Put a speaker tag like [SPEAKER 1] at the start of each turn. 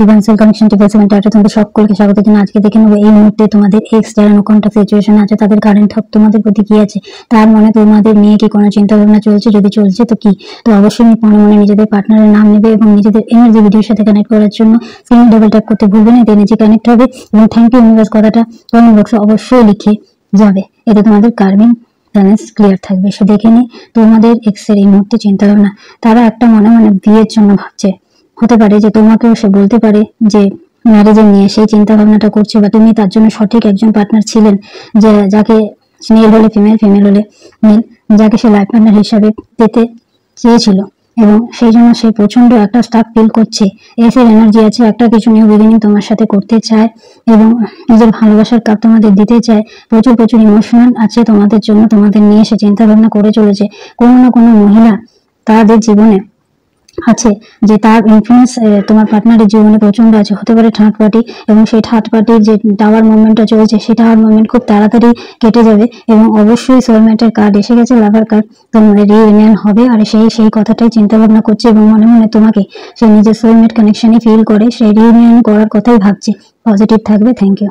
[SPEAKER 1] ডিভাইন্সিয়াল connection টিপল 7 tata তোমাদের সকলকে স্বাগত জানাই। আজকে দেখে নেব এই মুহূর্তে তোমাদের এক্স যারা নো কন্টাক্ট সিচুয়েশন আছে তাদের কারেন্ট থট তোমাদের প্রতি কি আছে, তার মনে তোমাদের নিয়ে কি কোনো চিন্তা ভাবনা চলছে, যদি চলছে তো কি। তো অবশ্যই মনে মনে নিজেদের পার্টনারের নাম নেবে এবং নিজেদের এনার্জি ভিডিওর সাথে কানেক্ট করার জন্য স্ক্রিনে ডাবল ট্যাপ করতে ভুলবে না, এতে এনার্জি কানেক্ট হবে। এবং থ্যাংক ইউ ইউনিভার্স কথাটা কমেন্ট বক্সে অবশ্যই লিখে যাবে, এতে তোমাদের কার্মিং ব্যালেন্স ক্লিয়ার থাকবে। সে দেখে নি তোমাদের এক্স এর এই মুহূর্তে চিন্তা ভাবনা। তারা একটা মনে মনে বিয়ের জন্য ভাবছে, হতে পারে যে তোমাকেও সে বলতে পারে যে ম্যারেজে নিয়ে সেই চিন্তা ভাবনাটা করছে, বা তুমি তার জন্য সঠিক একজন পার্টনার ছিলেন, যে যাকে মেল হলে ফিমেল, ফিমেল হলে মেল, যাকে সে লাইফ পার্টনার হিসাবে পেতে চেয়েছিল। এবং সেই জন্য সে প্রচন্ড একটা স্টাক ফিল করছে। এসের এনার্জি আছে, একটা কিছু নিউ বিগিনিং তোমার সাথে করতে চায় এবং নিজের ভালোবাসার কাপ তোমাদের দিতে চায়। প্রচুর প্রচুর ইমোশনাল আছে তোমাদের জন্য, তোমাদের নিয়ে সে চিন্তা ভাবনা করে চলেছে। কোনো না কোনো মহিলা তাদের জীবনে আছে, যে তার ইনফ্লুয়েন্স তোমার পার্টনারের জীবনে প্রচন্ড আছে। হতে পারে থার্ড পার্টি, এবং সেই থার্ড পার্টির যে টাওয়ার মুভমেন্টটা চলছে, সেই টাওয়ার মুভমেন্ট খুব তাড়াতাড়ি কেটে যাবে। এবং অবশ্যই সোলমেটের কার্ড এসে গেছে, লাভার কার্ড, তোমাদের রিইউনিয়ন হবে। আর সেই কথাটাই চিন্তা ভাবনা করছে এবং মনে মনে তোমাকে সে নিজের সোলমেট কানেকশনই ফিল করে, সেই রিইউনিয়ন করার কথাই ভাবছে। পজিটিভ থাকবে। Thank you.